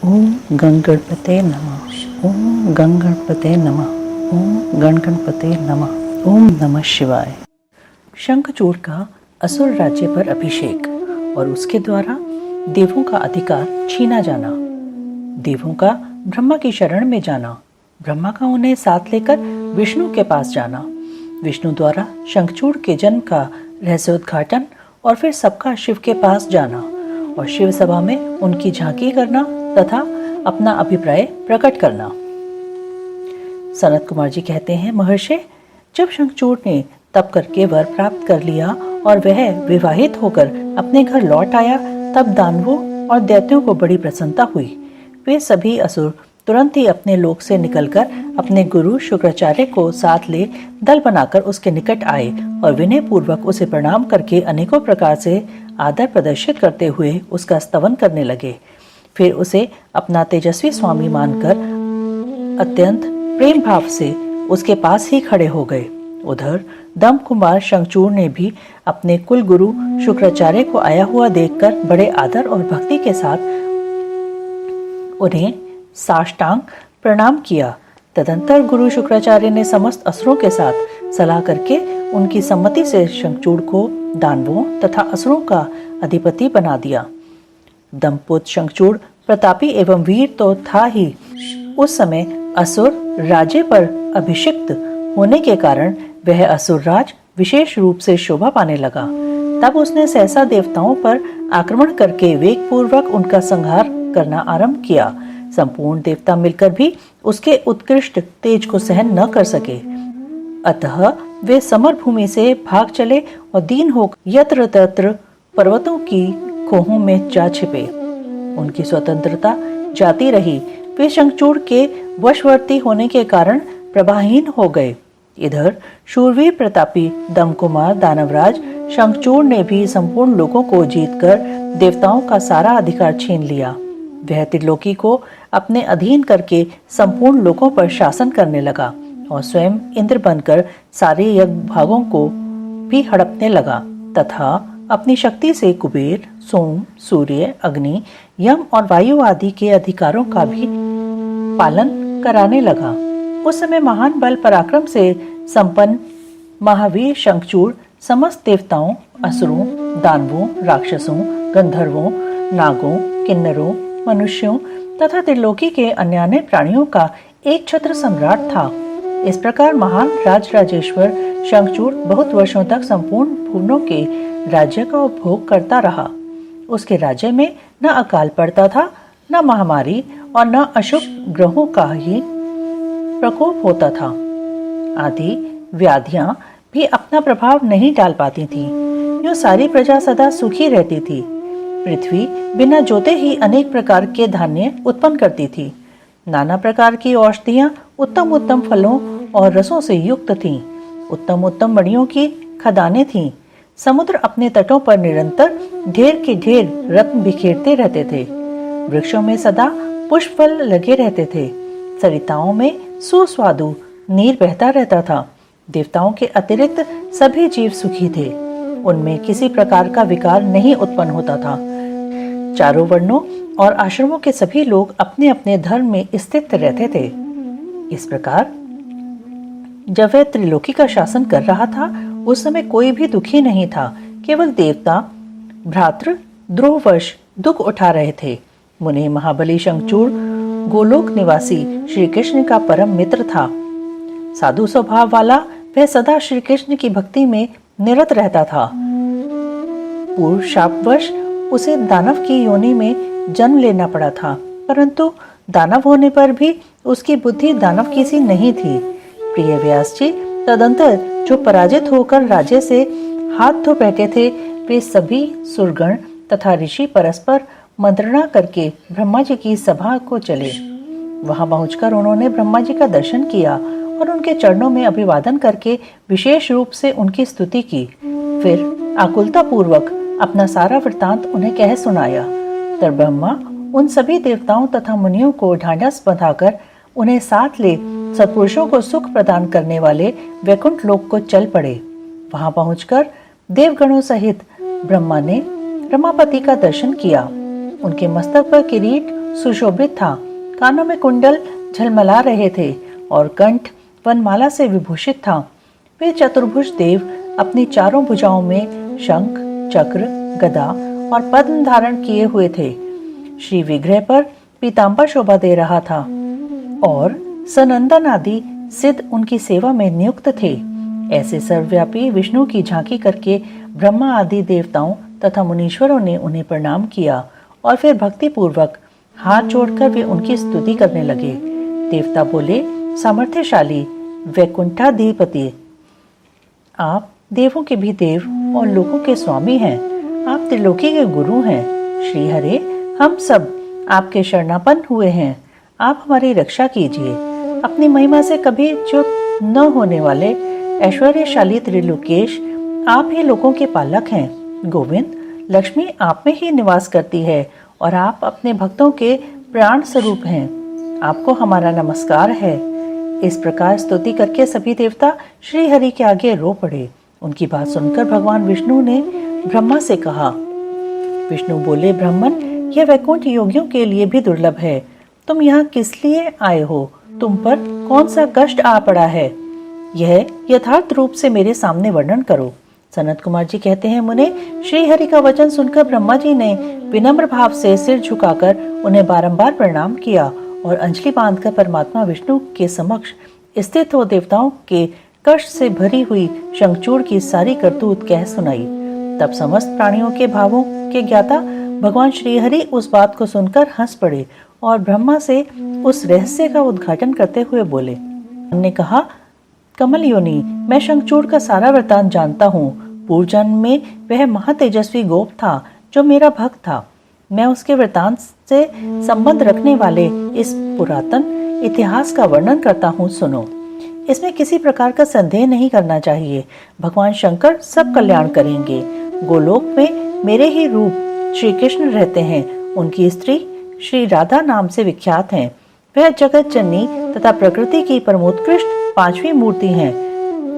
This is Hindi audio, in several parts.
ओम गणगणपते नमः। ओम गणगणपते नमः। ओम गणगणपते नमः। ओम नमः शिवाय। शंखचूड़ का असुर राज्य पर अभिषेक और उसके द्वारा देवों का अधिकार छीना जाना। देवों का ब्रह्मा की शरण में जाना। ब्रह्मा का उन्हें साथ लेकर विष्णु के पास जाना। विष्णु द्वारा शंखचूड़ के जन्म का रहस्योद्घाटन और फिर सबका शिव के पास जाना और शिव सभा में उनकी झांकी करना तथा अपना अभिप्राय प्रकट करना। सनत कुमार जी कहते हैं, महर्षि, जब शंखचूड़ ने तप करके वर प्राप्त कर लिया और वह विवाहित होकर अपने घर लौट आया, तब दानवों और दैत्यों को बड़ी प्रसन्नता हुई। वे सभी असुर तुरंत ही अपने लोक से निकलकर अपने गुरु शुक्राचार्य को साथ ले दल बनाकर उसके निकट आए और विनय पूर्वक उसे प्रणाम करके अनेकों प्रकार से आदर प्रदर्शित करते हुए उसका स्तवन करने लगे। फिर उसे अपना तेजस्वी स्वामी मानकर अत्यंत प्रेम भाव से उसके पास ही खड़े हो गए। उधर दंभ कुमार शंखचूड़ ने भी अपने कुल गुरु शुक्राचार्य को आया हुआ देखकर बड़े आदर और भक्ति के साथ उन्हें साष्टांग प्रणाम किया। तदंतर गुरु शुक्राचार्य ने समस्त असुरों के साथ सलाह करके उनकी सम्मति से शंखचूड़ को दानवों तथा असुरों का अधिपति बना दिया। दंपुत्र शंखचूड़ प्रतापी एवं वीर तो था ही, उस समय असुर राज्य पर अभिषिक्त होने के कारण वह असुर राज विशेष रूप से शोभा पाने लगा। तब उसने सहसा देवताओं पर आक्रमण करके वेग पूर्वक उनका संहार करना आरंभ किया। संपूर्ण देवता मिलकर भी उसके उत्कृष्ट तेज को सहन न कर सके, अतः वे समर भूमि से भाग चले और दीन होकर यत्र तत्र पर्वतों की खोहों में जा छिपे। उनकी स्वतंत्रता जाती रही। वे शंखचूड़ के वशवर्ती होने के कारण प्रभाहीन हो गए। इधर शूरवीर प्रतापी दंभकुमार दानवराज शंखचूड़ ने भी संपूर्ण लोगों को जीतकर देवताओं का सारा अधिकार छीन लिया। वह त्रिलोकी को अपने अधीन करके संपूर्ण लोगों पर शासन करने लगा और स्वयं इंद्र बनकर सारे यज्ञ भागों को भी हड़पने लगा तथा अपनी शक्ति से कुबेर, सोम, सूर्य, अग्नि, यम और वायु आदि के अधिकारों का भी पालन कराने लगा। उस समय महान बल पराक्रम से संपन्न महावीर शंखचूड़ समस्त देवताओं, असुरों, दानवों, राक्षसों, गंधर्वों, नागों, किन्नरों, मनुष्यों तथा त्रिलोकी के अन्य प्राणियों का एक छत्र सम्राट था। इस प्रकार महान राजराजेश्वर शंखचूड़ बहुत वर्षों तक संपूर्ण भुवनों के राज्य का उपभोग करता रहा। उसके राज्य में न अकाल पड़ता था, न महामारी और न अशुभ ग्रहों का ही प्रकोप होता था। आदि व्याधियां भी अपना प्रभाव नहीं डाल पाती थीं। यूं सारी प्रजा सदा सुखी रहती थी। पृथ्वी बिना जोते ही अनेक प्रकार के धान्य उत्पन्न करती थी। नाना प्रकार की औषधियां उत्तम उत्तम फलों और रसों से युक्त थीं। उत्तम उत्तम मणियों की खदानें थीं। समुद्र अपने तटों पर निरंतर ढेर के ढेर रत्न बिखेरते रहते थे। वृक्षों में सदा पुष्प फल लगे रहते थे। सरिताओं में सुस्वादु नीर बहता रहता था। देवताओं के अतिरिक्त सभी जीव सुखी थे। उनमें किसी प्रकार का विकार नहीं उत्पन्न होता था। चारों वर्णों और आश्रमों के सभी लोग अपने अपने धर्म में स्थित रहते थे। इस प्रकार जब वह त्रिलोकी का शासन कर रहा था, उस समय कोई भी दुखी नहीं था। केवल देवता भ्रातृ द्रोहवश दुख उठा रहे थे। मुनि महाबली शंखचूड़ गोलोक निवासी श्री कृष्ण का परम मित्र था। साधु स्वभाव वाला वह सदा श्री कृष्ण की भक्ति में निरत रहता था। पूर्व शापवश उसे दानव की योनि में जन्म लेना पड़ा था, परंतु दानव होने पर भी उसकी बुद्धि दानव की सी नहीं थी। प्रिय व्यास जी, तदंतर जो पराजित होकर राज्य से हाथ धो बैठे थे, वे सभी सुरगण तथा ऋषि परस्पर मंत्रणा करके ब्रह्मा जी की सभा को चले। वहां पहुंचकर उन्होंने ब्रह्मा जी का दर्शन किया और उनके चरणों में अभिवादन करके विशेष रूप से उनकी स्तुति की। फिर आकुलता पूर्वक अपना सारा वृतांत उन्हें कह सुनाया। तब ब्रह्मा उन सभी देवताओं तथा मुनियों को ढांढस बंधाकर उन्हें साथ ले सत्पुरुषों को सुख प्रदान करने वाले वैकुंठ लोक को चल पड़े। वहां पहुंचकर देवगणों सहित ब्रह्मा ने रमापति का दर्शन किया। उनके मस्तक पर किरीट सुशोभित था। कानों में कुंडल झलमला रहे थे और कंठ वनमाला से विभूषित था। वे चतुर्भुज देव अपनी चारों भुजाओं में शंख, चक्र, गदा और पद्म धारण किए हुए थे। श्री विग्रह पर पीतांबर शोभा दे रहा था और सनंदन आदि सिद्ध उनकी सेवा में नियुक्त थे। ऐसे सर्वव्यापी विष्णु की झांकी करके ब्रह्मा आदि देवताओं तथा मुनीश्वरों ने उन्हें प्रणाम किया और फिर भक्ति पूर्वक हाथ जोड़कर वे उनकी स्तुति करने लगे। देवता बोले, सामर्थ्यशाली वैकुंठाधिपति, आप देवों के भी देव और लोकों के स्वामी हैं। आप त्रिलोकी के गुरु हैं। श्री हरे, हम सब आपके शरणापन्न हुए हैं। आप हमारी रक्षा कीजिए। अपनी महिमा से कभी च्युत न होने वाले ऐश्वर्यशाली त्रिलोकेश, आप ही लोगों के पालक हैं। गोविंद, लक्ष्मी आप में ही निवास करती है और आप अपने भक्तों के प्राण स्वरूप हैं। आपको हमारा नमस्कार है। इस प्रकार स्तुति करके सभी देवता श्री हरि के आगे रो पड़े। उनकी बात सुनकर भगवान विष्णु ने ब्रह्मा से कहा। विष्णु बोले, ब्राह्मण, यह वैकुंठ योगियों के लिए भी दुर्लभ है। तुम यहाँ किस लिए आए हो? तुम पर कौन सा कष्ट आ पड़ा है? यह यथार्थ रूप से मेरे सामने वर्णन करो। सनत कुमार जी कहते हैं, मुने, श्री हरि का वचन सुनकर ब्रह्मा जी ने विनम्र भाव से सिर झुकाकर उन्हें बारंबार प्रणाम किया और अंजलि बांधकर परमात्मा विष्णु के समक्ष स्थित हो देवताओं के कष्ट से भरी हुई शंखचूड़ की सारी करतूत कह सुनाई। तब समस्त प्राणियों के भावों के ज्ञाता भगवान श्री हरि उस बात को सुनकर हंस पड़े और ब्रह्मा से उस रहस्य का उद्घाटन करते हुए बोले। उन्होंने कहा, कमल योनि, मैं शंखचूड़ का सारा वृतांत जानता हूँ। पूर्व जन्म में वह महातेजस्वी गोप था जो मेरा भक्त था। मैं उसके वृतांत से संबंध रखने वाले इस पुरातन इतिहास का वर्णन करता हूँ, सुनो। इसमें किसी प्रकार का संदेह नहीं करना चाहिए। भगवान शंकर सब कल्याण करेंगे। गोलोक में मेरे ही रूप श्री कृष्ण रहते हैं। उनकी स्त्री श्री राधा नाम से विख्यात हैं। वह जगत जननी तथा प्रकृति की परमोत्कृष्ट पांचवी मूर्ति हैं।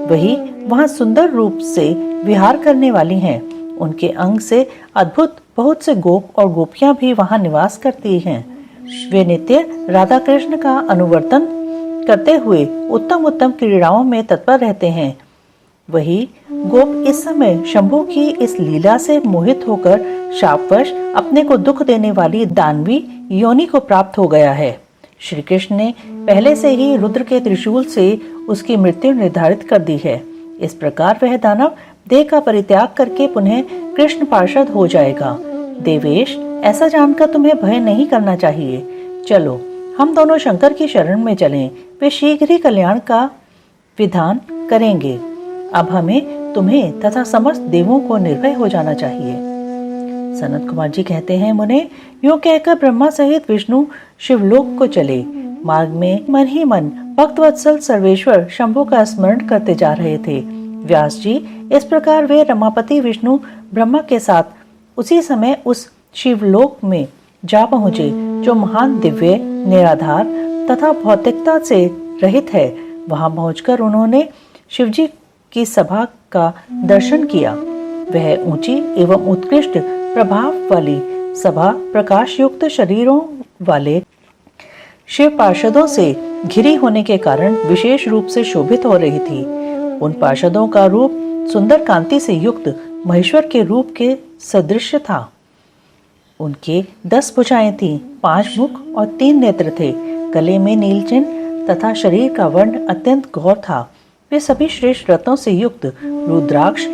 वही वहाँ सुंदर रूप से विहार करने वाली हैं। उनके अंग से अद्भुत बहुत से गोप और गोपियां भी वहाँ निवास करती हैं। वे नित्य राधा कृष्ण का अनुवर्तन करते हुए उत्तम उत्तम क्रीड़ाओं में तत्पर रहते हैं। वही गोप इस समय शंभु की इस लीला से मोहित होकर शापवश अपने को दुख देने वाली दानवी योनि को प्राप्त हो गया है। श्री कृष्ण ने पहले से ही रुद्र के त्रिशूल से उसकी मृत्यु निर्धारित कर दी है। इस प्रकार वह दानव देह का परित्याग करके पुनः कृष्ण पार्षद हो जाएगा। देवेश, ऐसा जानकर तुम्हें भय नहीं करना चाहिए। चलो, हम दोनों शंकर की शरण में चलें। वे शीघ्र ही कल्याण का विधान करेंगे। अब हमें तुम्हें तथा समस्त देवों को निर्भय हो जाना चाहिए। सनत कुमार जी कहते हैं, मुने, यूं कहकर ब्रह्मा सहित विष्णु शिवलोक को चले। मार्ग में मन ही मन भक्तवत्सल सर्वेश्वर शंभु का स्मरण करते जा रहे थे। व्यास जी, इस प्रकार वे रमापति विष्णु ब्रह्मा के साथ उसी समय उस शिवलोक में जा पहुँचे जो महान दिव्य, निराधार तथा भौतिकता से रहित है। वहां पहुंचकर उन्होंने शिवजी की सभा का दर्शन किया। वह ऊंची एवं उत्कृष्ट प्रभाव वाली सभा प्रकाश युक्त शरीरों वाले शिव पार्षदों से घिरी होने के कारण विशेष रूप से शोभित हो रही थी। उन पार्षदों का रूप सुंदर कांति से युक्त महेश्वर के रूप के सदृश था। उनके 10 भुजाएं थीं, 5 मुख और 3 नेत्र थे। गले में नीलचिन्ह तथा शरीर का वर्ण अत्यंत गौर था। वे सभी श्रेष्ठ रत्नों से युक्त रुद्राक्ष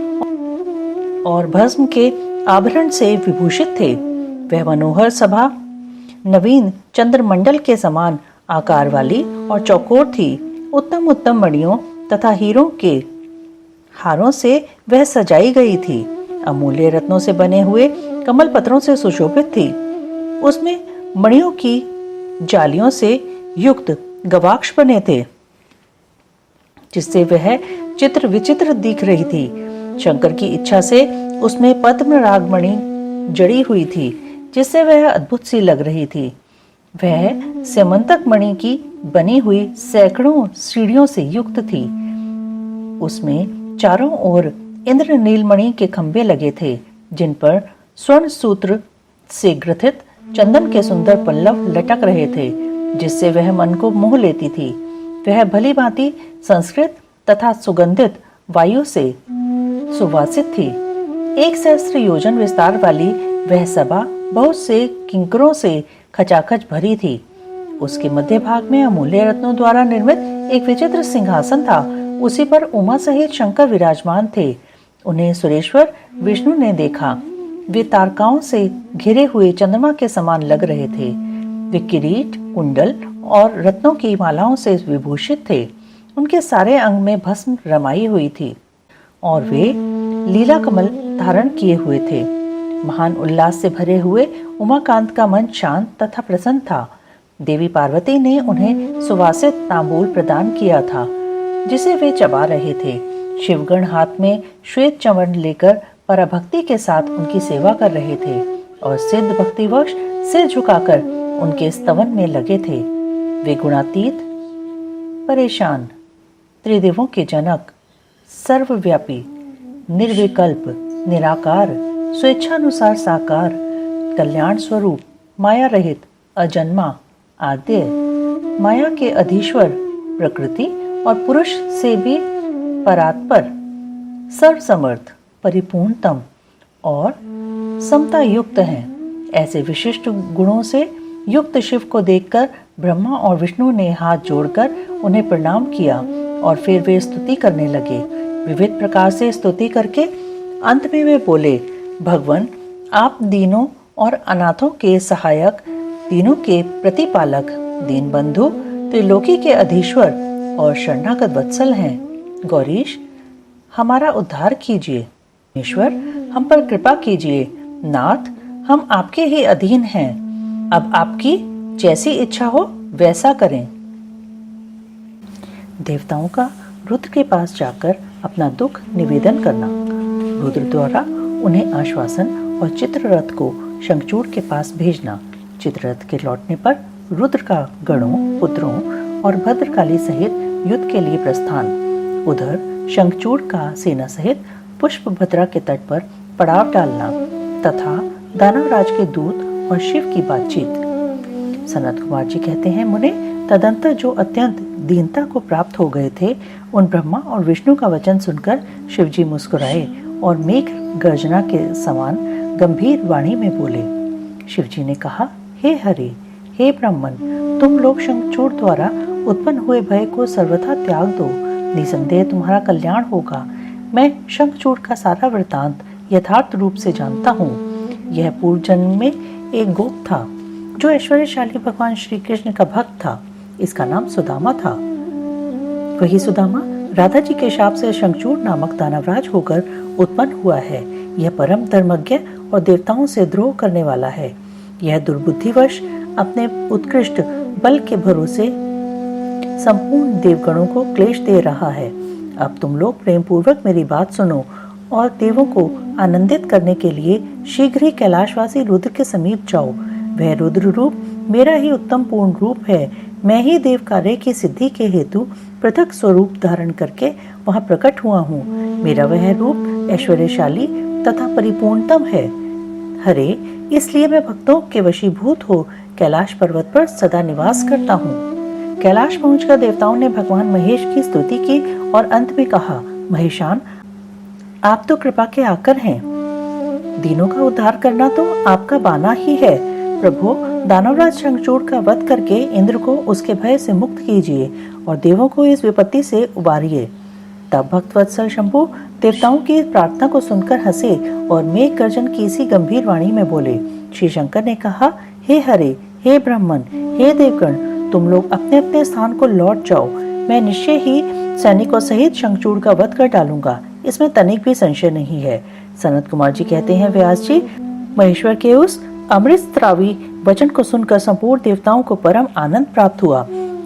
और भस्म के आभरण से विभूषित थे। वह मनोहर सभा नवीन चंद्रमंडल के समान आकार वाली और चौकोर थी। उत्तम उत्तम मणियों तथा हीरों के हारों से वह सजाई गई थी। अमूल्य रत्नों से बने हुए कमल पत्रों से सुशोभित थी। उसमें मणियों की जालियों से युक्त गवाक्ष बने थे, जिससे वह चित्र विचित्र दिख रही थी। शंकर की इच्छा से उसमें पद्म रागमणि जड़ी हुई थी, जिससे वह अद्भुत सी लग रही थी। वह सेमंतक मणि की बनी हुई सैकड़ों सीढ़ियों से युक्त थी। उसमें चारों ओर इंद्र नीलमणि के खंभे लगे थे, जिन पर स्वर्ण सूत्र से ग्रथित चंदन के सुंदर पल्लव लटक रहे थे, जिससे वह मन को मोह लेती थी। वह भली भांति संस्कृत तथा सुगंधित वायु से सुवासित थी। 1 सहस्त्र योजन विस्तार वाली वह सभा बहुत से किंकरों से खचाखच भरी थी। उसके मध्य भाग में अमूल्य रत्नों द्वारा निर्मित एक विचित्र सिंहासन था। उसी पर उमा सहित शंकर विराजमान थे। उन्हें सुरेश्वर विष्णु ने देखा। वे तारकाओं से घिरे हुए चंद्रमा के समान लग रहे थे। वे किरीट, कुंडल और रत्नों की मालाओं से विभूषित थे। उनके सारे अंग में भस्म रमाई हुई थी और वे लीला कमल धारण किए हुए थे। महान उल्लास से भरे हुए उमाकांत का मन शांत तथा प्रसन्न था। देवी पार्वती ने उन्हें सुवासित तांबूल प्रदान किया था, जिसे वे चबा रहे थे। शिवगण हाथ में श्वेत चमन लेकर पराभक्ति के साथ उनकी सेवा कर रहे थे और सिद्ध भक्तिवश सिर झुकाकर उनके स्तवन में लगे थे। वे गुणातीत, परेशान, त्रिदेवों के जनक, सर्वव्यापी, निर्विकल्प, निराकार, स्वेच्छानुसार साकार, कल्याण स्वरूप, माया रहित, अजन्मा, आद्य, माया के अधीश्वर, प्रकृति और पुरुष से भी परात्पर, सर्वसमर्थ, परिपूर्णतम और समता युक्त हैं। ऐसे विशिष्ट गुणों से युक्त शिव को देखकर ब्रह्मा और विष्णु ने हाथ जोड़कर उन्हें प्रणाम किया और फिर वे स्तुति करने लगे। विविध प्रकार से स्तुति करके अंत में वे बोले, भगवान, आप दीनों और अनाथों के सहायक, दीनों के प्रतिपालक, दीन बंधु, त्रिलोकी के अधीश्वर और शरणागत वत्सल हैं। गौरीश, हमारा उद्धार कीजिए। ईश्वर, हम पर कृपा कीजिए। नाथ, हम आपके ही अधीन हैं। अब आपकी जैसी इच्छा हो वैसा करें। देवताओं का रुद्र के पास जाकर अपना दुख निवेदन करना। रुद्र द्वारा उन्हें आश्वासन और चित्ररथ को शंखचूड़ के पास भेजना। चित्ररथ के लौटने पर रुद्र का गणों, पुत्रों और भद्रकाली सहित युद्ध के लिए प्रस्थान। उधर शंखचूड़ का सेना सहित पुष्पभद्रा के तट पर पड़ाव डालना तथा दानवराज के दूत और शिव की बातचीत। सनत कुमार जी कहते हैं, मुने, तदंतर जो अत्यंत दीनता को प्राप्त हो गए थे, उन ब्रह्मा और विष्णु का वचन सुनकर शिवजी मुस्कुराए और मेघ गर्जना के समान गंभीर वाणी में बोले। शिवजी ने कहा, हे हरि, हे ब्राह्मण, तुम लोग शंखचूड़ द्वारा उत्पन्न हुए भय को सर्वथा त्याग दो। निसंदेह तुम्हारा कल्याण होगा। मैं शंखचूड़ का सारा वृतांत यथार्थ रूप से जानता हूँ। यह पूर्व जन्म में एक गोप था जो ऐश्वर्यशाली भगवान श्री कृष्ण का भक्त था। इसका नाम सुदामा था। वही सुदामा राधा जी के शाप से शंखचूड़ नामक दानवराज होकर उत्पन्न हुआ है। यह परम धर्मज्ञ और देवताओं से द्रोह करने वाला है। यह दुर्बुद्धिवश अपने उत्कृष्ट बल के भरोसे संपूर्ण देवगणों को क्लेश दे रहा है। अब तुम लोग प्रेम पूर्वक मेरी बात सुनो और देवों को आनंदित करने के लिए शीघ्र ही कैलाशवासी रुद्र के समीप जाओ। वह रुद्र रूप मेरा ही उत्तम पूर्ण रूप है। मैं ही देव कार्य की सिद्धि के हेतु पृथक स्वरूप धारण करके वहां प्रकट हुआ हूँ। मेरा वह रूप ऐश्वर्यशाली तथा परिपूर्णतम है। हरे, इसलिए मैं भक्तों के वशीभूत हो कैलाश पर्वत पर सदा निवास करता हूँ। कैलाश पहुंचकर देवताओं ने भगवान महेश की स्तुति की और अंत में कहा, महेशान, आप तो कृपा के आकर हैं। दीनों का उद्धार करना तो आपका बाना ही है। प्रभु, दानवराज शंखचूड़ का वध करके इंद्र को उसके भय से मुक्त कीजिए और देवों को इस विपत्ति से उबारिए। तब भक्तवत्सल शंभु देवताओं की प्रार्थना को सुनकर हंसे और मेघ गर्जन की इसी गंभीर वाणी में बोले। श्री शंकर ने कहा, हे हरे, हे ब्राह्मण, हे देवगण, तुम लोग अपने अपने स्थान को लौट जाओ। मैं निश्चय ही सैनिकों सहित शंखचूड़ का वध कर डालूंगा। इसमें तनिक भी संशय नहीं है। सनत कुमार जी कहते हैं, व्यास जी, महेश्वर के उस अमृतस्रावी वचन को सुनकर संपूर्ण देवताओं को परम आनंद प्राप्त हुआ।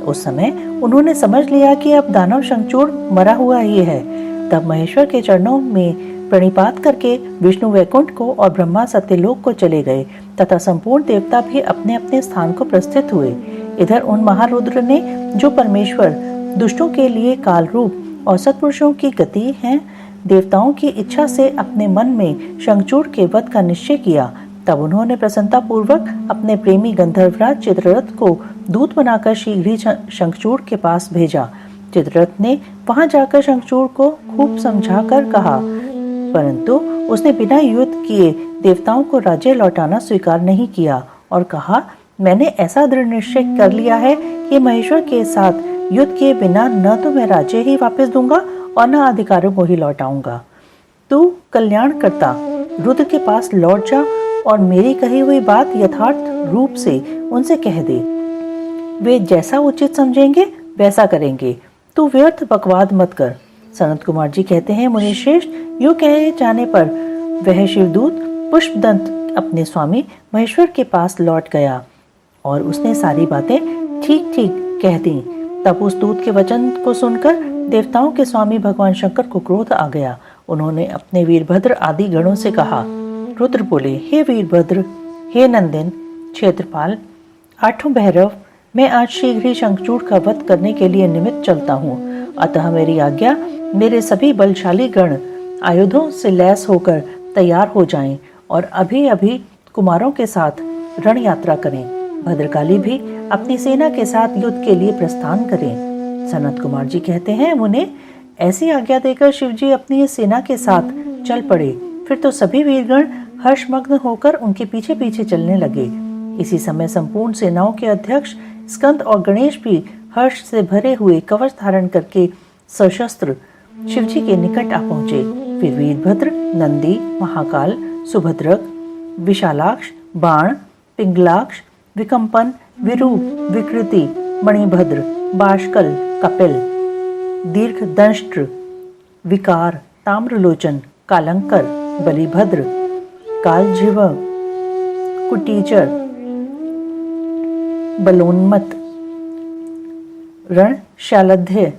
उस समय उन्होंने समझ लिया कि अब दानव शंखचूड़ मरा हुआ ही है। तब महेश्वर के चरणों में प्रणिपात करके विष्णु वैकुंठ को और ब्रह्मा सत्यलोक को चले गए तथा संपूर्ण देवता भी अपने अपने स्थान को प्रस्थित हुए। इधर उन महारुद्र ने, जो परमेश्वर दुष्टों के लिए काल रूप और सत्पुरुषों की गति हैं, देवताओं की इच्छा से अपने मन में शंखचूड़ के वध का निश्चय किया तब उन्होंने प्रसन्नता पूर्वक अपने प्रेमी गंधर्वराज चित्ररथ को दूत बनाकर शीघ्र ही शंखचूड़ के पास भेजा। चित्ररथ ने वहां जाकर शंखचूड़ को खूब समझाकर कहा, परंतु उसने बिना युद्ध किए देवताओं को राज्य लौटाना स्वीकार नहीं किया और कहा, मैंने ऐसा दृढ़ निश्चय कर लिया है कि महेश्वर के साथ युद्ध किए बिना न तो मैं राज्य ही वापस दूंगा और न अधिकारों को ही लौटाऊंगा। तू कल्याण करता रुद्र के पास लौट जा और मेरी कही हुई बात यथार्थ रूप से उनसे कह दे। वे जैसा उचित समझेंगे वैसा करेंगे। तू व्यर्थ बकवाद मत कर। सनत कुमार जी कहते हैं, मुनिश्रेष्ठ, यूं कहे जाने पर वह शिवदूत पुष्पदंत अपने स्वामी महेश्वर के पास लौट गया और उसने सारी बातें ठीक ठीक कह दी। तब उस दूत के वचन को सुनकर देवताओं के स्वामी भगवान शंकर को क्रोध आ गया। उन्होंने अपने वीरभद्र आदि गणों से कहा। रुद्र बोले, हे वीरभद्र, हे नंदिन, क्षेत्रपाल, आठों भैरव, मैं आज शीघ्र ही शंखचूड़ का वध करने के लिए निमित्त चलता हूँ। अतः मेरी आज्ञा, मेरे सभी बलशाली गण आयुधों से लैस होकर तैयार हो जाएं और अभी अभी कुमारों के साथ रण यात्रा करें। भद्रकाली भी अपनी सेना के साथ युद्ध के लिए प्रस्थान करें। सनत कुमार जी कहते हैं, मुने, ऐसी आज्ञा देकर शिवजी अपनी सेना के साथ चल पड़े। फिर तो सभी वीरगण हर्षमग्न होकर उनके पीछे पीछे चलने लगे। इसी समय संपूर्ण सेनाओं के अध्यक्ष स्कंद और गणेश भी हर्ष से भरे हुए कवच धारण करके सशस्त्र शिवजी के निकट आ पहुंचे। फिर वीरभद्र, नंदी, महाकाल, सुभद्रक, विशालाक्ष, बाण, पिंगलाक्ष, विकंपन, विरूप, विकृति, मणिभद्र, बाष्कल, कपिल, दीर्घदंष्ट्र, विकार, ताम्रलोचन, कालंकर, बलिभद्र, कालजिह्व, कुटीचर, बलोन्मत, रण शालध्य,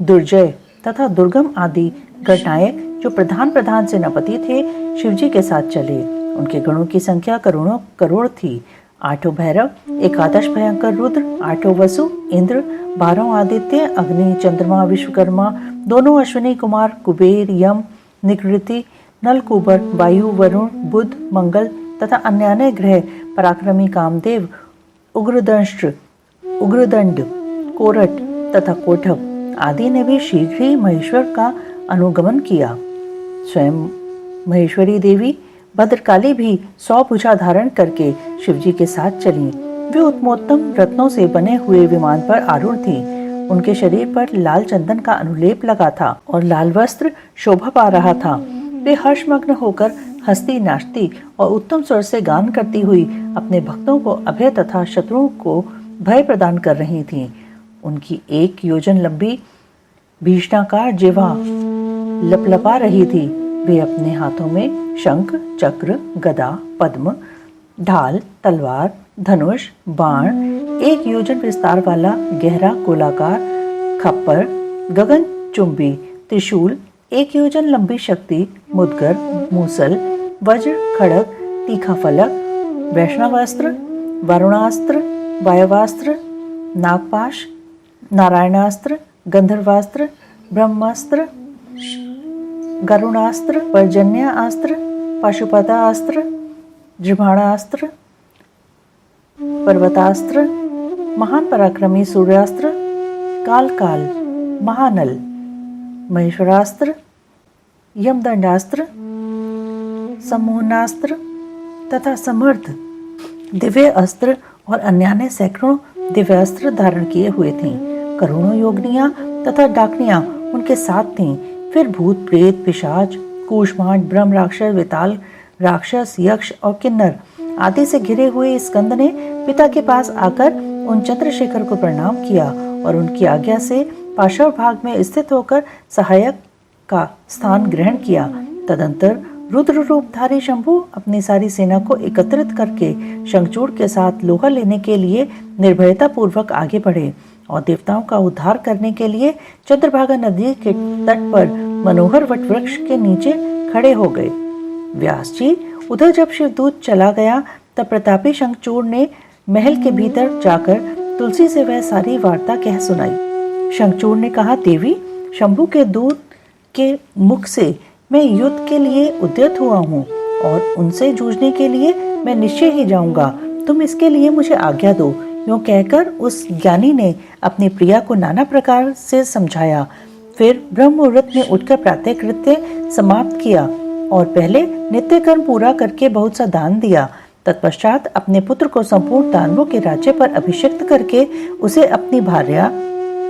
दुर्जय तथा दुर्गम आदि गणनायक जो प्रधान प्रधान सेनापति थे, शिवजी के साथ चले। उनके गणों की संख्या करोड़ों करोड़ थी। 8 भैरव, 11 भयंकर रुद्र, 8 वसु, इंद्र, 12 आदित्य, अग्नि, चंद्रमा, विश्वकर्मा, दोनों अश्विनी कुमार, कुबेर, यम, निकृति, नलकुबर, वायु, वरुण, बुध, मंगल तथा अन्य ग्रह, पराक्रमी कामदेव, उग्रदंष्ट्र, उग्रदंड, कोरट तथा कोठव आदि ने भी शीघ्र ही महेश्वर का अनुगमन किया। स्वयं महेश्वरी देवी भद्रकाली भी 100 भुजा धारण करके शिवजी के साथ चली। वे उत्तमोत्तम रत्नों से बने हुए विमान पर आरूढ़ थी। उनके शरीर पर लाल चंदन का अनुलेप लगा था और लाल वस्त्र शोभा पा रहा था। वे हर्षमग्न होकर हंसती, नाचती और उत्तम स्वर से गान करती हुई अपने भक्तों को अभय तथा शत्रुओं को भय प्रदान कर रही थीं। उनकी 1 योजन लंबी भीषणाकार जिह्वा लपलपा रही थी। वे अपने हाथों में शंख, चक्र, गदा, पद्म, ढाल, तलवार, धनुष, बाण, 1 योजन विस्तार वाला गहरा गोलाकार खप्पर, गगन चुंबी त्रिशूल, 1 योजन लंबी शक्ति, मुदगर, मूसल, वज्र, खड़ग, तीखा फलक, वैष्णवास्त्र, वरुणास्त्र, वायवास्त्र, नागपाश, नारायणास्त्र, गंधर्वास्त्र, ब्रह्मास्त्र, गरुणास्त्र, पर्जन्यास्त्र, पाशुपतास्त्र, जिह्वाणास्त्र, पर्वतास्त्र, महान पराक्रमी सूर्यास्त्र, काल, महानल, महेश्वरास्त्र, यमदंडास्त्र, सम्मोहनास्त्र तथा समर्थ दिव्य अस्त्र और अन्य सैकड़ों दिव्य अस्त्र धारण किए हुए थीं। करोड़ों योगिनियां तथा डाकनियां उनके साथ थीं। फिर भूत, प्रेत, पिशाच, कूष्मांड, ब्रह्म राक्षस, विताल राक्षस, यक्ष और किन्नर आदि से घिरे हुए स्कंद ने पिता के पास आकर उन चंद्रशेखर को प्रणाम किया और उनकी आज्ञा से पार्श्व भाग में स्थित होकर सहायक का स्थान ग्रहण किया। तदंतर रुद्र रूपधारी शंभु अपनी सारी सेना को एकत्रित करके शंखचूड़ के साथ लोहा लेने के लिए निर्भयता पूर्वक आगे बढ़े और देवताओं का उद्धार करने के लिए चंद्रभागा नदी के तट पर मनोहर वट वृक्ष के नीचे खड़े हो गए। व्यास जी, उधर जब शिवदूत चला गया तब प्रतापी शंखचूड़ ने महल के भीतर जाकर तुलसी से वह सारी वार्ता कह सुनाई। शंखचूड़ ने कहा, देवी, शंभु के दूत के मुख से मैं युद्ध के लिए उद्यत हुआ हूँ और उनसे जूझने के लिए मैं निश्चय ही जाऊंगा, तुम इसके लिए मुझे आज्ञा दो। यूं कहकर उस ज्ञानी ने अपनी प्रिया को नाना प्रकार से समझाया। फिर ब्रह्म मुहूर्त में उठकर प्रातः कृत्य समाप्त किया और पहले नित्य कर्म पूरा करके बहुत सा दान दिया। तत्पश्चात अपने पुत्र को संपूर्ण दानवों के राज्य पर अभिषिक्त करके उसे अपनी भार्या,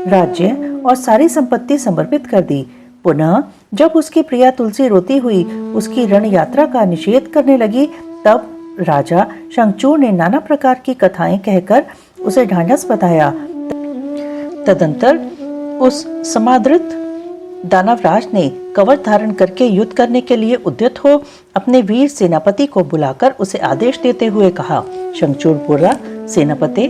राज्य और सारी संपत्ति समर्पित कर दी। पुनः जब उसकी प्रिया तुलसी रोती हुई उसकी रण यात्रा का निषेध करने लगी, तब राजा शंखचूड़ ने नाना प्रकार की कथाएं कहकर उसे ढांढस बंधाया। तदंतर उस समादृत दानवराज ने कवच धारण करके युद्ध करने के लिए उद्यत हो अपने वीर सेनापति को बुलाकर उसे आदेश देते हुए कहा, शंखचूड़ बोला, सेनापति,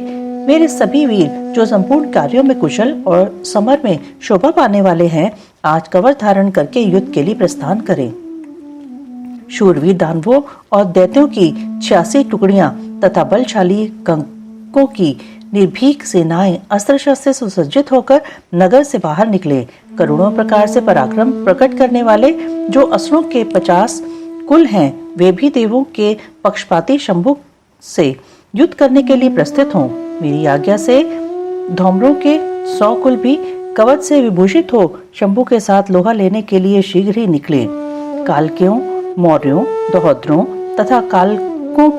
मेरे सभी वीर जो संपूर्ण कार्यों में कुशल और समर में शोभा पाने वाले हैं, आज कवच धारण करके युद्ध के लिए प्रस्थान करें। शूरवीर दानवों और दैत्यों की 86 टुकड़ियां तथा बलशाली कंकों की निर्भीक सेनाएं अस्त्र शस्त्र से सुसज्जित होकर नगर से बाहर निकले। करोड़ों प्रकार से पराक्रम प्रकट करने वाले जो असुरों के 50 कुल हैं, वे भी देवों के पक्षपाती शंभु से युद्ध करने के लिए प्रस्थित हों। मेरी आज्ञा से धौम्रों के 100 कुल भी कवच से विभूषित हो शंभु के साथ लोहा लेने के लिए शीघ्र ही निकले। कालकियों, मौर्यों, दोहद्रों तथा कालकों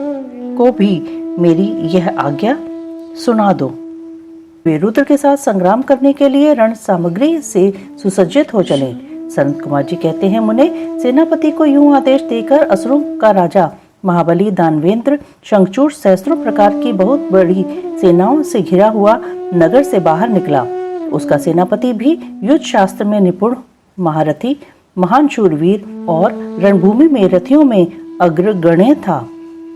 को भी मेरी यह आज्ञा सुना दो। वे रुद्र के साथ संग्राम करने के लिए रण सामग्री से सुसज्जित हो चले। संत कुमार जी कहते हैं, मुने, सेनापति को यूं आदेश देकर असुरों का राजा महाबली दानवेंद्र शंखचूड़ सहस्त्रों प्रकार की बहुत बड़ी सेनाओं से घिरा हुआ नगर से बाहर निकला। उसका सेनापति भी युद्ध शास्त्र में निपुण, महारथी, महान शूरवीर और रणभूमि में रथियों में अग्रगण्य था।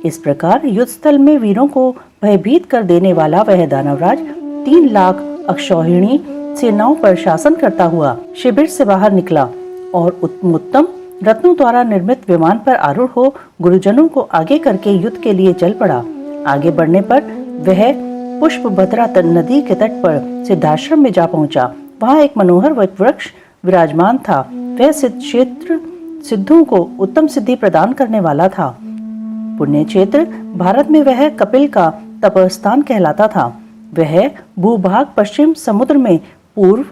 इस प्रकार युद्ध स्थल में वीरों को भयभीत कर देने वाला वह दानवराज 3 लाख अक्षौहिणी सेनाओं पर शासन करता हुआ शिविर से बाहर निकला और उत्तम रत्नों द्वारा निर्मित विमान पर आरूढ़ हो गुरुजनों को आगे करके युद्ध के लिए चल पड़ा। आगे बढ़ने पर वह पुष्पभद्रा नदी के तट पर सिद्धाश्रम में जा पहुंचा। वहां एक मनोहर वृक्ष विराजमान था। वह क्षेत्र सिद्धों को उत्तम सिद्धि प्रदान करने वाला था। पुण्य क्षेत्र भारत में वह कपिल का तपस्थान कहलाता था। वह भूभाग पश्चिम समुद्र में पूर्व,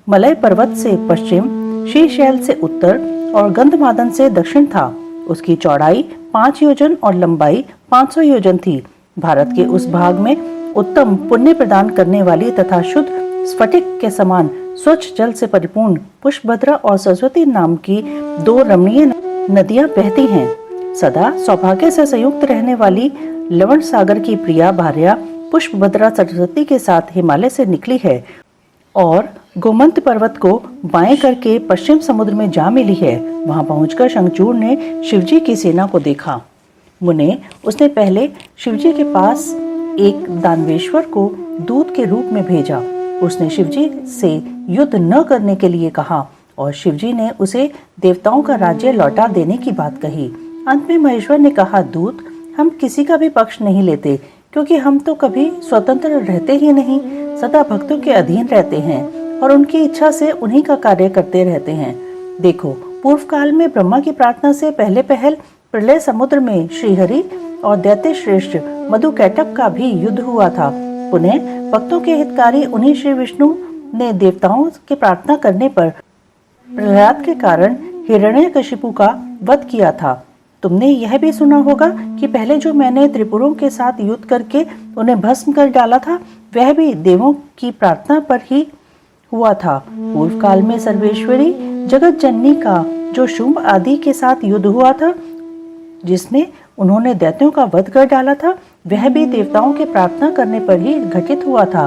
मलय पर्वत से पश्चिम, शीशैल से उत्तर और गंधमादन से दक्षिण था। उसकी चौड़ाई 5 योजन और लंबाई 500 योजन थी। भारत के उस भाग में उत्तम पुण्य प्रदान करने वाली तथा शुद्ध स्फटिक के समान स्वच्छ जल से परिपूर्ण पुष्पभद्रा और सरस्वती नाम की 2 रमणीय नदियां बहती हैं। सदा सौभाग्य से संयुक्त रहने वाली लवण सागर की प्रिया भार्या पुष्पभद्रा सरस्वती के साथ हिमालय से निकली है और गोमंत पर्वत को बाएं करके पश्चिम समुद्र में जा मिली है। वहां पहुंचकर शंखचूड़ ने शिवजी की सेना को देखा। मुने, उसने पहले शिवजी के पास एक दानवेश्वर को दूत के रूप में भेजा। उसने शिवजी से युद्ध न करने के लिए कहा और शिवजी ने उसे देवताओं का राज्य लौटा देने की बात कही। अंत में महेश्वर ने कहा, दूत, हम किसी का भी पक्ष नहीं लेते, क्योंकि हम तो कभी स्वतंत्र रहते ही नहीं, सदा भक्तों के अधीन रहते हैं और उनकी इच्छा से उन्हीं का कार्य करते रहते हैं। देखो, पूर्व काल में ब्रह्मा की प्रार्थना से पहले पहल प्रलय समुद्र में श्रीहरि और दैत्य श्रेष्ठ मधुकैटभ का भी युद्ध हुआ था। पुनः भक्तों के हितकारी उन्हीं श्री विष्णु ने देवताओं के प्रार्थना करने पर प्रहलाद के कारण हिरण्यकशिपु का वध किया था। तुमने यह भी सुना होगा कि पहले जो मैंने त्रिपुरों के साथ युद्ध करके उन्हें भस्म कर डाला था, वह भी देवों की प्रार्थना पर ही हुआ था। पूर्व काल में सर्वेश्वरी जगत जननी का जो शुंभ आदि के साथ युद्ध हुआ था, जिसमें उन्होंने दैत्यों का वध कर डाला था, वह भी देवताओं के प्रार्थना करने पर ही घटित हुआ था।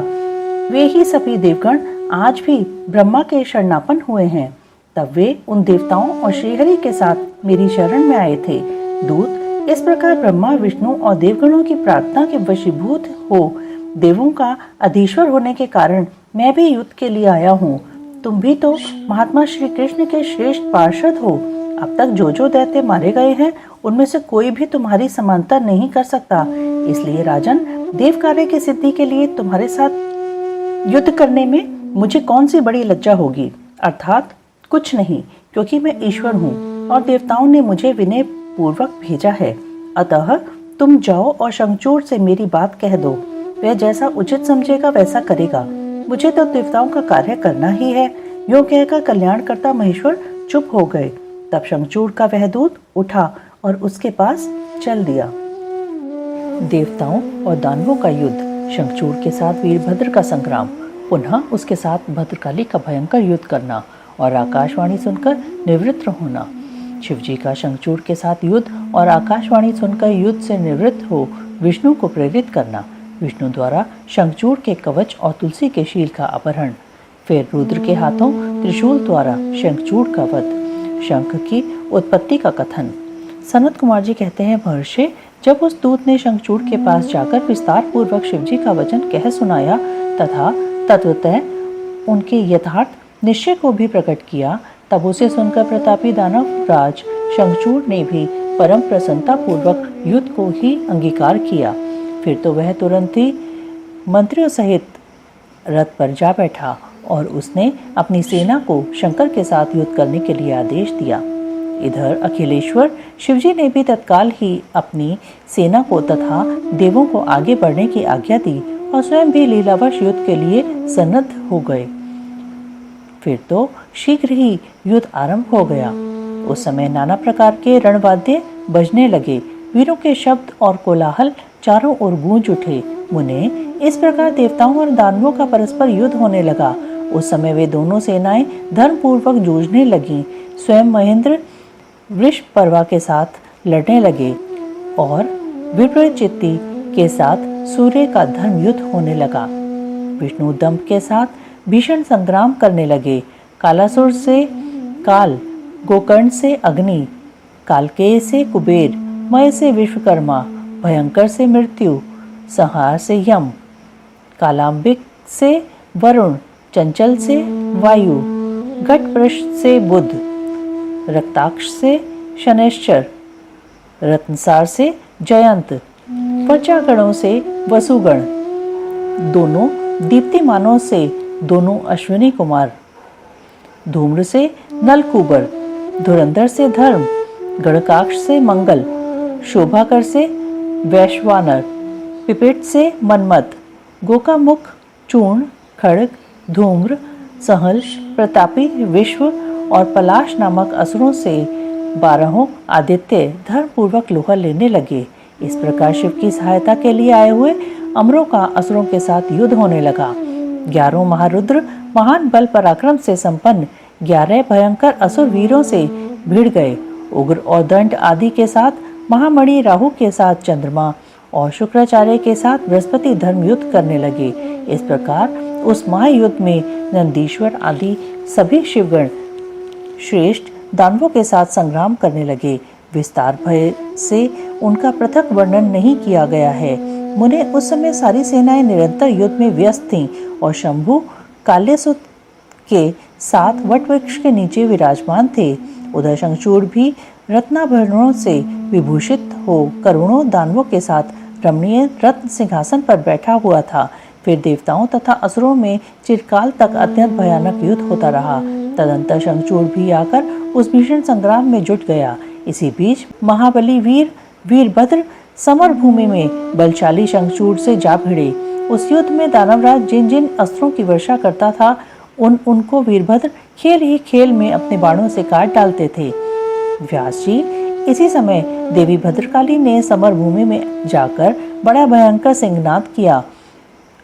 वे ही सभी देवगण आज भी ब्रह्मा के शरणापन्न हुए हैं। तब वे उन देवताओं और श्रीहरि के साथ मेरी शरण में आए थे। दूत, इस प्रकार ब्रह्मा, विष्णु और देवगणों की प्रार्थना के वशीभूत हो देवों का अधीश्वर होने के कारण मैं भी युद्ध के लिए आया हूँ। तुम भी तो महात्मा श्री कृष्ण के श्रेष्ठ पार्षद हो। अब तक जो जो दैत्य मारे गए हैं, उनमें से कोई भी तुम्हारी समानता नहीं कर सकता। इसलिए राजन, देव कार्य की सिद्धि के लिए तुम्हारे साथ युद्ध करने में मुझे कौन सी बड़ी लज्जा होगी? अर्थात कुछ नहीं, क्योंकि मैं ईश्वर हूँ और देवताओं ने मुझे विनय पूर्वक भेजा है। अतः तुम जाओ और शंखचूड़ से मेरी बात कह दो, वह जैसा उचित समझेगा वैसा करेगा। मुझे तो देवताओं का कार्य करना ही है। यूं कहकर कल्याणकर्ता महेश्वर चुप हो गए। तब शंखचूड़ का वह दूत उठा और उसके पास चल दिया। देवताओं और दानवों का युद्ध, शंखचूड़ के साथ वीरभद्र का संग्राम, पुनः उसके साथ भद्रकाली का भयंकर युद्ध करना और आकाशवाणी सुनकर निवृत्त होना। शिवजी का शंखचूड़ के साथ युद्ध और आकाशवाणी सुनकर युद्ध से निवृत्त हो विष्णु को प्रेरित करना। विष्णु द्वारा शंखचूड़ के कवच और तुलसी के शील का अपहरण। फिर रुद्र के हाथों त्रिशूल द्वारा शंखचूड़ का वध। शंख की उत्पत्ति का कथन। सनत कुमार जी कहते हैं, महर्षि, जब उस दूत ने शंखचूड़ के पास जाकर विस्तार पूर्वक शिवजी का वचन कह सुनाया तथा तत्वतः उनके यथार्थ निश्चय को भी प्रकट किया, तब उसे सुनकर प्रतापी दानव राज शंखचूड़ ने भी परम प्रसन्नता पूर्वक युद्ध को ही अंगीकार किया। फिर तो वह तुरंत ही मंत्रियों सहित रथ पर जा बैठा और उसने अपनी सेना को शंकर के साथ युद्ध करने के लिए आदेश दिया। इधर अखिलेश्वर शिवजी ने भी तत्काल ही अपनी सेना को तथा देवों को आगे बढ़ने की आज्ञा दी और स्वयं भी लीलावश युद्ध के लिए सन्नद्ध हो गए। फिर तो शीघ्र ही युद्ध आरंभ हो गया। उस समय नाना प्रकार के रणवाद्य बजने लगे। वीरों के शब्द और कोलाहल चारों ओर गूंज उठे। मुने, इस प्रकार देवताओं और दानवों का परस्पर युद्ध होने लगा। उस समय वे दोनों सेनाएं धर्मपूर्वक जूझने लगीं। स्वयं महेंद्र वृषपर्वा के साथ लड़ने लगे और विप्रचित्ति के साथ सूर्य का धर्म युद्ध होने लगा। विष्णु दंभ के साथ भीषण संग्राम करने लगे। कालासुर से काल, गोकर्ण से अग्नि, कालकेय से कुबेर, मय से विश्वकर्मा, भयंकर से मृत्यु, संहार से यम, कालांबिक से वरुण, चंचल से वायु, घटपृष्ठ से बुध, रक्ताक्ष से शनैश्चर, रत्नसार से जयंत, प्रजागणों से वसुगण, दोनों दीप्तिमानों से दोनों अश्विनी कुमार, धूम्र से नलकूबर, धुरंधर से धर्म, गणकाक्ष से मंगल, शोभाकर से वैश्वानर, पिपेट से मनमत, गोकामुख, चूर्ण, खड़ग, धूम्र, सहल, प्रतापी, विश्व और पलाश नामक असुरों से 12 आदित्य धर्मपूर्वक लोहा लेने लगे। इस प्रकार शिव की सहायता के लिए आए हुए अमरों का असुरों के साथ युद्ध होने लगा। 11 महारुद्र महान बल पराक्रम से संपन्न 11 भयंकर असुर वीरों से भिड़ गए। उग्र और दंड आदि के साथ महामणि राहु के साथ चंद्रमा और शुक्राचार्य के साथ बृहस्पति धर्म युद्ध करने लगे। इस प्रकार उस महायुद्ध में नंदीश्वर आदि सभी शिवगण श्रेष्ठ दानवों के साथ संग्राम करने लगे। विस्तार भय से उनका पृथक वर्णन नहीं किया गया है। मुने, उस समय सारी सेनाएं निरंतर युद्ध में व्यस्त थीं और शंभु काल्यसुत के साथ वटवृक्ष के नीचे विराजमान थे। उधर शंखचूड़ भी रत्नाभरणों से विभूषित हो करोड़ों दानवों के साथ रमणीय रत्न सिंहासन पर बैठा हुआ था। फिर देवताओं तथा असुरों में चिरकाल तक अत्यंत भयानक युद्ध होता रहा। तदंतर शंखचूड़ भी आकर उस भीषण संग्राम में जुट गया। इसी बीच महाबली वीरभद्र समर भूमि में बलशाली शंखचूड़ से जा भिड़े। उस युद्ध में दानवराज जिन जिन अस्त्रों की वर्षा करता था उनको वीरभद्र खेल ही खेल में अपने बाणों से काट डालते थे। व्यास जी, इसी समय देवी भद्रकाली ने समर भूमि में जाकर बड़ा भयंकर सिंहनाद किया।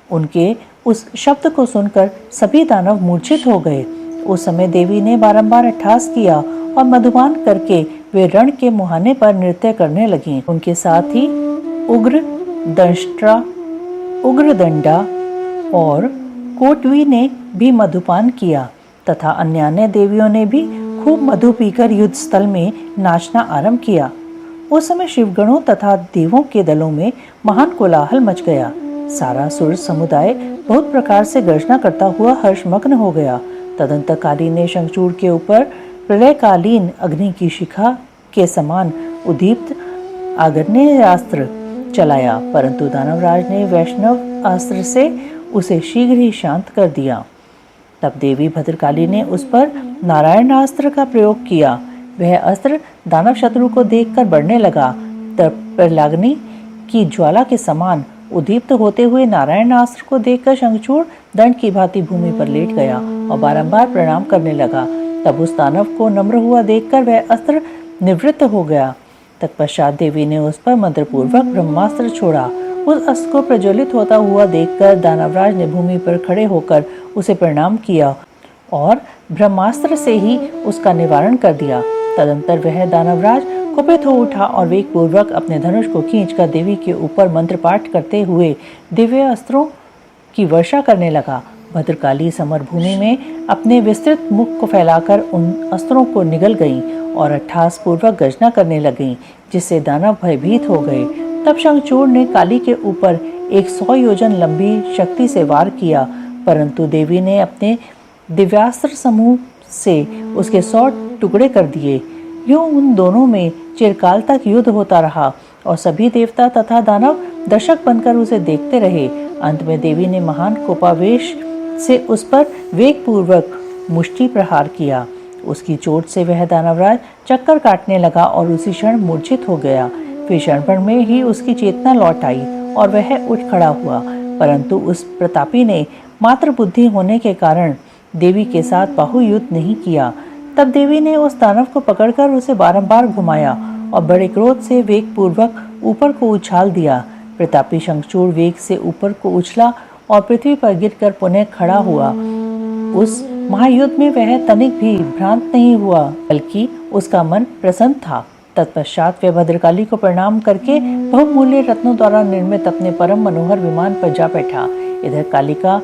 उनके उस शब्द को सुनकर सभी दानव मूर्छित हो गए। उस समय देवी ने बारंबार अट्टहास किया और मधुपान करके वे रण के मुहाने पर नृत्य करने लगी। उनके साथ ही उग्रदंडा और कोटवी ने भी मधुपान किया तथा अन्य देवियों ने भी खूब मधु पीकर युद्ध स्थल में नाचना आरंभ किया। उस समय शिवगणों तथा देवों के दलों में महान कोलाहल मच गया। सारा सुर समुदाय बहुत प्रकार से गर्जना करता हुआ हर्षमग्न हो गया। तदंतर काली ने शंखचूड़ के ऊपर प्रलयकालीन अग्नि की शिखा के समान उद्दीप्त आग्नेयास्त्र चलाया, परंतु दानवराज ने वैष्णव अस्त्र से उसे शीघ्र ही शांत कर दिया। तब देवी भद्रकाली ने उस पर नारायणास्त्र का प्रयोग किया। वह अस्त्र दानव शत्रु को देखकर बढ़ने लगा। तब प्रलाग्नि की ज्वाला के समान उद्दीप्त होते हुए नारायण अस्त्र को देखकर शंखचूड़ दंड की भांति भूमि पर लेट गया और बारंबार प्रणाम करने लगा। तब उस दानव को नम्र हुआ देखकर वह अस्त्र निवृत्त हो गया। तत्पश्चात देवी ने उस पर मंत्रपूर्वक ब्रह्मास्त्र छोड़ा। उस अस्त्र को प्रज्वलित होता हुआ देखकर दानवराज ने भूमि पर खड़े होकर उसे प्रणाम किया और ब्रह्मास्त्र से ही उसका निवारण कर दिया। तदंतर वह दानवराज कुपित हो उठा और वेग पूर्वक अपने धनुष को खींचकर देवी के ऊपर मंत्र पाठ करते हुए दिव्य अस्त्रों की वर्षा करने लगा। भद्रकाली समरभूमि में अपने विस्तृत मुख को फैलाकर उन अस्त्रों को निगल गईं और अट्ठास पूर्वक गर्जना करने लगीं, जिससे दानव भयभीत हो गए। तब शंखचूड़ ने काली के ऊपर 100 योजन लंबी शक्ति से वार किया, परंतु देवी ने अपने दिव्यास्त्र समूह से उसके 100 टुकड़े कर दिए। यूं उन दोनों में चिरकाल तक युद्ध होता रहा और सभी देवता तथा दानव दर्शक बनकर उसे देखते रहे। अंत में देवी ने महान कोपावेश से उस पर वेग पूर्वक मुष्टि प्रहार किया। उसकी चोट से वह दानवराज चक्कर काटने लगा और उसी क्षण मूर्छित हो गया। फिर क्षण में ही उसकी चेतना लौट आई और वह उठ खड़ा हुआ, परंतु उस प्रतापी ने मात्र बुद्धि होने के कारण देवी के साथ बाहुयुद्ध नहीं किया। तब देवी ने उस दानव को पकड़कर उसे बारंबार घुमाया और बड़े क्रोध से वेग पूर्वक ऊपर को उछाल दिया। प्रतापी शंखचूड़ वेग से ऊपर को उछला और पृथ्वी पर गिरकर पुनः खड़ा हुआ। उस महायुद्ध में वह तनिक भी भ्रांत नहीं हुआ, बल्कि उसका मन प्रसन्न था। तत्पश्चात वह भद्रकाली को प्रणाम करके बहुमूल्य रत्नों द्वारा निर्मित अपने परम मनोहर विमान पर जा बैठा। इधर कालिका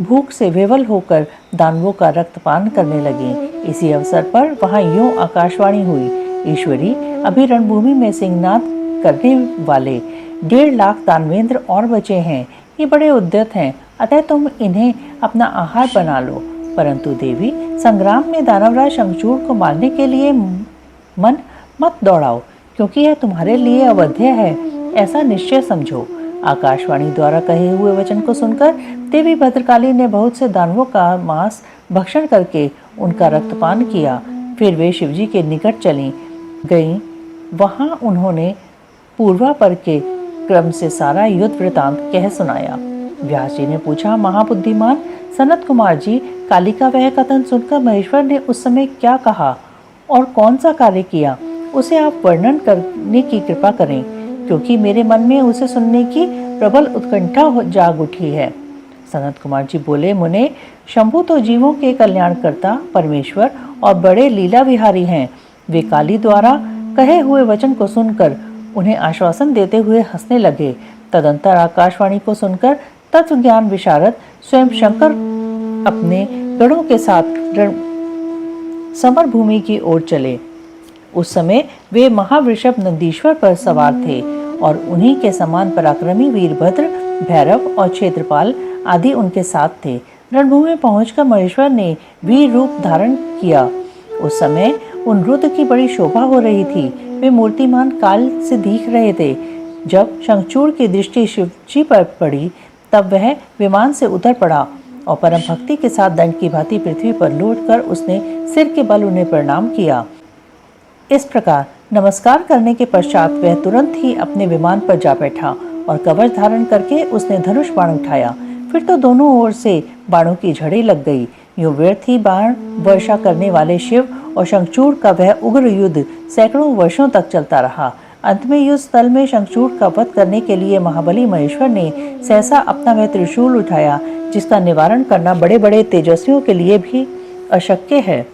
भूख से विवल होकर दानवों का रक्तपान करने लगी। इसी अवसर पर वहां यूं आकाशवाणी हुई, ईश्वरी, अभी रणभूमि में सिंहनाद करने वाले 1.5 लाख दानवेंद्र और बचे हैं। ये बड़े उद्यत हैं, अतः तुम इन्हें अपना आहार बना लो। परंतु देवी, संग्राम में दानवराज शंखचूड़ को मारने के लिए मन मत दौड़ाओ, क्योंकि यह तुम्हारे लिए अवध्य है, ऐसा निश्चय समझो। आकाशवाणी द्वारा कहे हुए वचन को सुनकर देवी भद्रकाली ने बहुत से दानवों का मांस भक्षण करके उनका रक्तपान किया। फिर वे शिवजी के निकट चली गईं। वहां उन्होंने पूर्वापर के क्रम से सारा युद्ध वृतांत कह सुनाया। व्यास जी ने पूछा, महाबुद्धिमान सनत कुमार जी, काली का वह कथन सुनकर महेश्वर ने उस समय क्या कहा और कौन सा कार्य किया, उसे आप वर्णन करने की कृपा करें, क्योंकि मेरे मन में उसे सुनने की प्रबल उत्कंठा जाग उठी है। सनत कुमार जी बोले, मुने, शंभु तो जीवों के कल्याणकर्ता परमेश्वर और बड़े लीला विहारी हैं। वे काली द्वारा कहे हुए वचन को सुनकर उन्हें आश्वासन देते हुए हंसने लगे। तदंतर आकाशवाणी को सुनकर तत्व ज्ञान विशारद स्वयं शंकर अपने गणों के साथ समर भूमि की ओर चले। उस समय वे महावृषभ नंदीश्वर पर सवार थे और उन्हीं के समान पराक्रमी वीरभद्र, भैरव और क्षेत्रपाल आदि उनके साथ थे। रणभूमि पहुंचकर महेश्वर ने वीर रूप धारण किया। उस समय उन रुद्र की बड़ी शोभा हो रही थी। वे मूर्तिमान काल से दिख रहे थे। जब शंखचूड़ की दृष्टि शिवजी पर पड़ी, तब वह विमान से उतर पड़ा और परम भक्ति के साथ दंड की भांति पृथ्वी पर लौटकर उसने सिर के बल उन्हें प्रणाम किया। इस प्रकार नमस्कार करने के पश्चात वह तुरंत ही अपने विमान पर जा बैठा और कवच धारण करके उसने धनुष बाण उठाया। फिर तो दोनों ओर से बाणों की झड़ी लग गई। यूं व्यर्थ ही बाण वर्षा करने वाले शिव और शंखचूड़ का वह उग्र युद्ध सैकड़ों वर्षों तक चलता रहा। अंत में युद्ध स्थल में शंखचूड़ का वध करने के लिए महाबली महेश्वर ने सहसा अपना वह त्रिशूल उठाया, जिसका निवारण करना बड़े बड़े तेजस्वियों के लिए भी अशक्य है।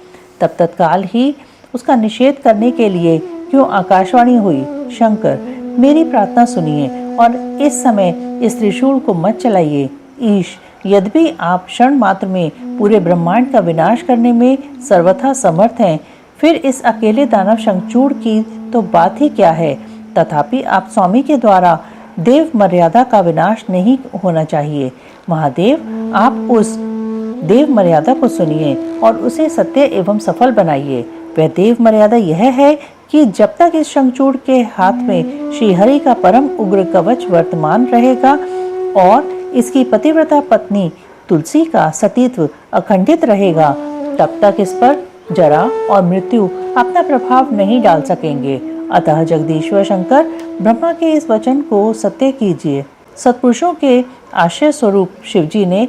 तब तत्काल ही उसका निषेध करने के लिए क्यों आकाशवाणी हुई, शंकर, मेरी प्रार्थना सुनिए और इस समय इस त्रिशूल को मत चलाइए। ईश, यद्यपि आप क्षण मात्र में पूरे ब्रह्मांड का विनाश करने में सर्वथा समर्थ हैं, फिर इस अकेले दानव शंखचूड़ की तो बात ही क्या है। तथापि आप स्वामी के द्वारा देव मर्यादा का विनाश नहीं होना चाहिए। महादेव, आप उस देव मर्यादा को सुनिए और उसे सत्य एवं सफल बनाइए। वह देव मर्यादा यह है कि जब तक इस शंखचूड़ के हाथ में श्रीहरि का परम उग्र कवच वर्तमान रहेगा और इसकी पतिव्रता पत्नी तुलसी का सतीत्व अखंडित रहेगा, तब तक इस पर जरा और मृत्यु अपना प्रभाव नहीं डाल सकेंगे अतः जगदीश्वर शंकर ब्रह्मा के इस वचन को सत्य कीजिए। सत्पुरुषों के आश्रय स्वरूप शिवजी ने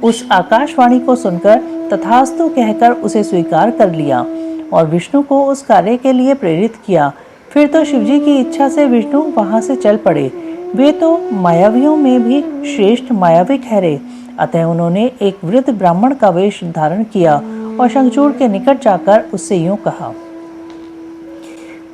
उस आकाशवाणी को सुनकर तथास्तु कहकर उसे स्वीकार कर लिया और विष्णु को उस कार्य के लिए प्रेरित किया। फिर तो शिवजी की इच्छा से विष्णु वहां से चल पड़े। वे तो मायावियों में भी श्रेष्ठ मायावी ठहरे। अतः उन्होंने एक वृद्ध ब्राह्मण का वेश धारण किया और शंखचूड़ के निकट जाकर उससे यूं कहा।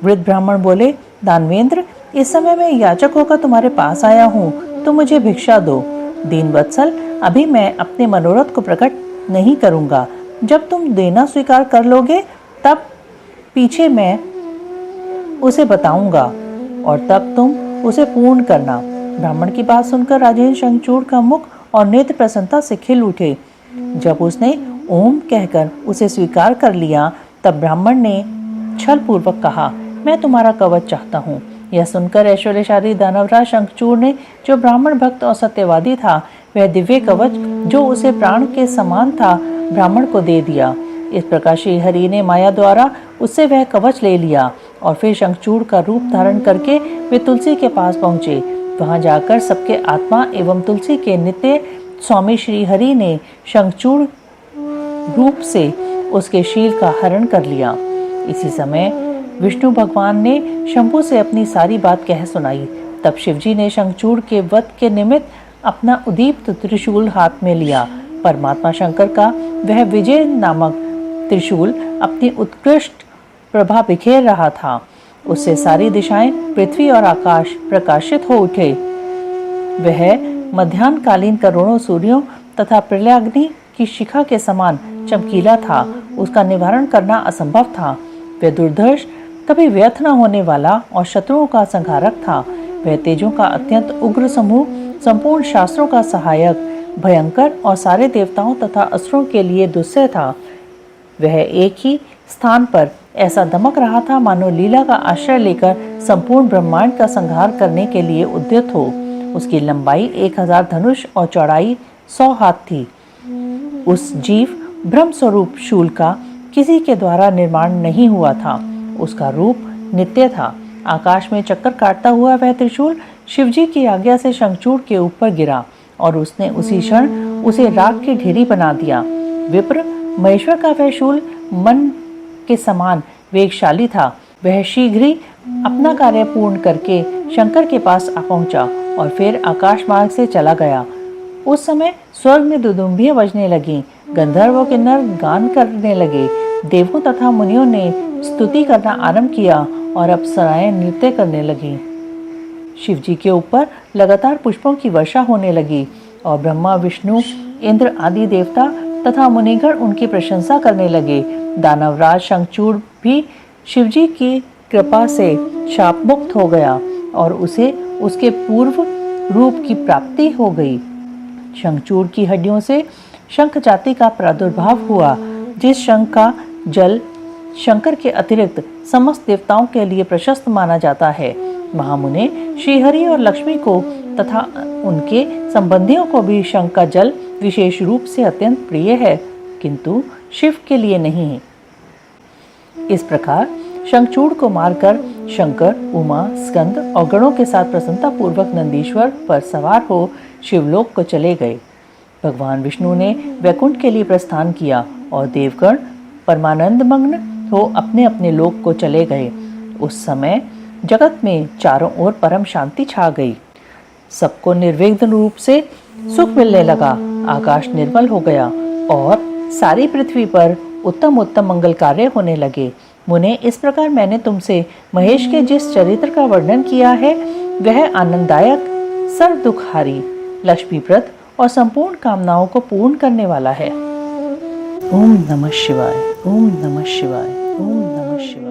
वृद्ध ब्राह्मण बोले, दानवेंद्र, इस समय मैं याचक होकर तुम्हारे पास आया हूँ, तो मुझे भिक्षा दो। दीन वत्सल, अभी मैं अपने मनोरथ को प्रकट नहीं करूंगा। जब तुम देना स्वीकार कर लोगे तब पीछे मैं उसे बताऊंगा और तब तुम उसे पूर्ण करना। ब्राह्मण की बात सुनकर राजेंद्र शंखचूड़ का मुख और नेत्र प्रसन्नता से खिल उठे। जब उसने ओम कहकर उसे स्वीकार कर लिया तब ब्राह्मण ने छल पूर्वक कहा, मैं तुम्हारा कवच चाहता हूँ। यह सुनकर ऐश्वर्यशाली दानवराज शंखचूड़ ने, जो ब्राह्मण भक्त और सत्यवादी था, वह दिव्य कवच जो उसे प्राण के समान था, ब्राह्मण को दे दिया। इस प्रकार श्री हरि ने माया द्वारा उससे वह कवच ले लिया और फिर शंखचूड़ का रूप धारण करके वे तुलसी के पास पहुंचे। वहां जाकर सबके आत्मा एवं तुलसी के नित्य स्वामी श्री हरि ने शंखचूड़ रूप से उसके शील का हरण कर लिया। इसी समय विष्णु भगवान ने शंभु से अपनी सारी बात कह सुनाई। तब शिवजी ने शंखचूड़ के वध के निमित्त अपना उदीप्त त्रिशूल हाथ में लिया। परमात्मा शंकर का वह विजय नामक त्रिशूल अपनी उत्कृष्ट प्रभा बिखेर रहा था। उससे सारी दिशाएं, पृथ्वी और आकाश प्रकाशित हो उठे। वह मध्याह्न कालीन करोड़ों सूर्यों तथा प्रलयाग्नि की शिखा के समान चमकीला था। उसका निवारण करना असंभव था। वह दुर्धर्ष, कभी व्यर्थ न होने वाला और शत्रुओं का संहारक था। वह तेजों का अत्यंत उग्र समूह, संपूर्ण शास्त्रों का सहायक, भयंकर और सारे देवताओं तथा असुरों के लिए दुस्सह था। वह एक ही स्थान पर ऐसा दमक रहा था मानो लीला का आश्रय लेकर संपूर्ण ब्रह्मांड का संहार करने के लिए उद्यत हो। उसकी लंबाई 1000 धनुष और चौड़ाई 100 हाथ थी। उस जीव ब्रह्म स्वरूप शूल का किसी के द्वारा निर्माण नहीं हुआ था। उसका रूप नित्य था। आकाश में चक्कर काटता हुआ वह त्रिशूल शिवजी की आज्ञा से शंखचूड़ के ऊपर गिरा और उसने उसी क्षण उसे राख की ढेरी बना दिया। विप्र महेश्वर का वह शूल मन के समान वेगशाली था। वह शीघ्र ही अपना कार्य पूर्ण करके शंकर के पास आ पहुंचा और फिर आकाश मार्ग से चला गया। उस समय स्वर्ग में दुदुम्बियां बजने लगी, गंधर्व और किन्नर गान करने लगे, देवों तथा मुनियों ने स्तुति करना आरंभ किया और अप्सराएं नृत्य करने लगी। शिवजी के ऊपर लगातार पुष्पों की वर्षा होने लगी और ब्रह्मा, विष्णु, इंद्र आदि देवता तथा मुनिगण उनकी प्रशंसा करने लगे। दानवराज शंखचूड़ भी शिवजी की कृपा से शाप मुक्त हो गया और उसे उसके पूर्व रूप की प्राप्ति हो गई। शंखचूड़ की हड्डियों से शंख जाति का प्रादुर्भाव हुआ। जिस शंख का जल शंकर के अतिरिक्त समस्त देवताओं के लिए प्रशस्त माना जाता है, महामुने श्रीहरि और लक्ष्मी को तथा उनके संबंधियों को भी शंख का जल विशेष रूप से अत्यंत प्रिय है, किंतु शिव के लिए नहीं। इस प्रकार शंखचूड़ को मारकर शंकर, उमा, स्कंद और गणों के साथ प्रसन्नता पूर्वक नंदीश्वर पर सवार हो शिवलोक को चले गए। भगवान विष्णु ने वैकुंठ के लिए प्रस्थान किया और देवगण परमानंद मग्न हो अपने अपने लोक को चले गए। उस समय जगत में चारों ओर परम शांति छा गई। सबको निर्विघ्न रूप से सुख मिलने लगा। आकाश निर्मल हो गया और सारी पृथ्वी पर उत्तम उत्तम मंगल कार्य होने लगे। मुने, इस प्रकार मैंने तुमसे महेश के जिस चरित्र का वर्णन किया है, वह आनंददायक, सर्व दुखहारी, लक्ष्मीप्रद और संपूर्ण कामनाओं को पूर्ण करने वाला है। ओम नमः शिवाय, ओम नमः शिवाय, ओम नमः शिवाय।